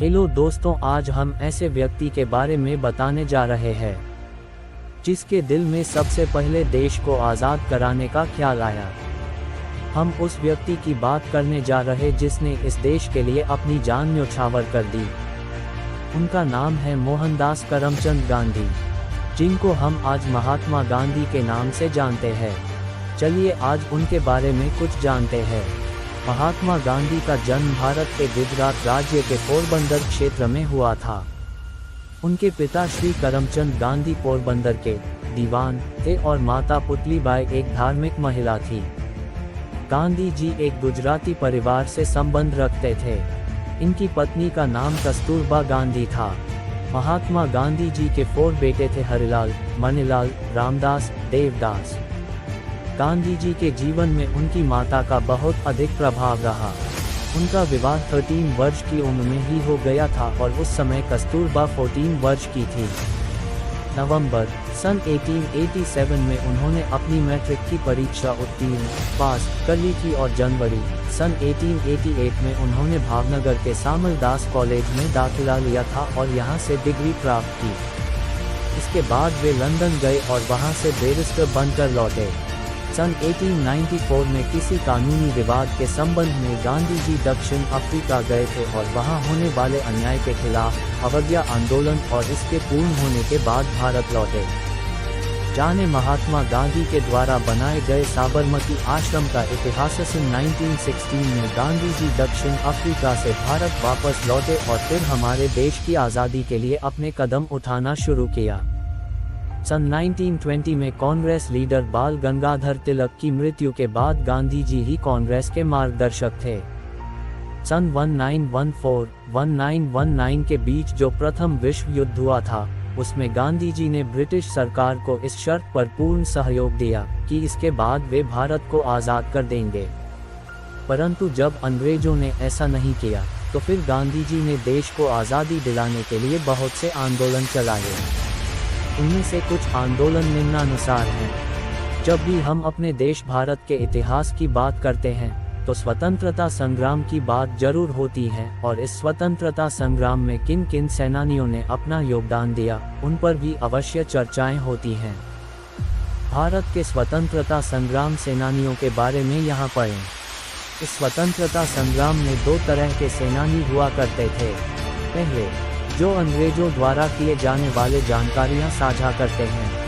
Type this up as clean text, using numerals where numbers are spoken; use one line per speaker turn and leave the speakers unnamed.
Hello दोस्तों, आज हम ऐसे व्यक्ति के बारे में बताने जा रहे हैं जिसके दिल में सबसे पहले देश को आज़ाद कराने का ख्याल आया। हम उस व्यक्ति की बात करने जा रहे जिसने इस देश के लिए अपनी जान न्यौछावर कर दी। उनका नाम है मोहनदास करमचंद गांधी, जिनको हम आज महात्मा गांधी के नाम से जानते हैं। चलिए आज उनके बारे में कुछ जानते हैं। महात्मा गांधी का जन्म भारत के गुजरात राज्य के पोरबंदर क्षेत्र में हुआ था। उनके पिता श्री करमचंद गांधी पोरबंदर के दीवान थे और माता पुतलीबाई एक धार्मिक महिला थी। गांधी जी एक गुजराती परिवार से संबंध रखते थे। इनकी पत्नी का नाम कस्तूरबा गांधी था। महात्मा गांधी जी के 4 बेटे थे, हरिलाल, मणिलाल, रामदास, देवदास। गांधी जी के जीवन में उनकी माता का बहुत अधिक प्रभाव रहा। उनका विवाह 13 वर्ष की उम्र में ही हो गया था और उस समय कस्तूरबा 14 वर्ष की थी। नवंबर सन 1887 में उन्होंने अपनी मैट्रिक की परीक्षा उत्तीर्ण पास कर ली थी और जनवरी सन 1888 में उन्होंने भावनगर के सामलदास कॉलेज में दाखिला लिया था और यहां से डिग्री प्राप्त की। इसके बाद वे लंदन गए और वहां से बैरिस्टर बनकर लौटे। सन 1894 में किसी कानूनी विवाद के संबंध में गांधी जी दक्षिण अफ्रीका गए थे और वहां होने वाले अन्याय के खिलाफ अवज्ञा आंदोलन और इसके पूर्ण होने के बाद भारत लौटे। जाने महात्मा गांधी के द्वारा बनाए गए साबरमती आश्रम का इतिहास। सन 1916 में गांधी जी दक्षिण अफ्रीका से भारत वापस लौटे और फिर हमारे देश की आज़ादी के लिए अपने कदम उठाना शुरू किया। सन 1920 में कांग्रेस लीडर बाल गंगाधर तिलक की मृत्यु के बाद गांधी जी ही कांग्रेस के मार्गदर्शक थे। सन 1914-1919 के बीच जो प्रथम विश्व युद्ध हुआ था, उसमें गांधी जी ने ब्रिटिश सरकार को इस शर्त पर पूर्ण सहयोग दिया कि इसके बाद वे भारत को आज़ाद कर देंगे। परंतु जब अंग्रेजों ने ऐसा नहीं किया, तो फिर गांधी जी ने देश को आज़ादी दिलाने के लिए बहुत से आंदोलन चलाए। उनमें से कुछ आंदोलन निम्नानुसार हैं। जब भी हम अपने देश भारत के इतिहास की बात करते हैं तो स्वतंत्रता संग्राम की बात जरूर होती है और इस स्वतंत्रता संग्राम में किन किन सेनानियों ने अपना योगदान दिया, उन पर भी अवश्य चर्चाएं होती हैं। भारत के स्वतंत्रता संग्राम सेनानियों के बारे में यहाँ पढ़ें। इस स्वतंत्रता संग्राम में 2 तरह के सेनानी हुआ करते थे। पहले, जो अंग्रेजों द्वारा किए जाने वाले जानकारियां साझा करते हैं।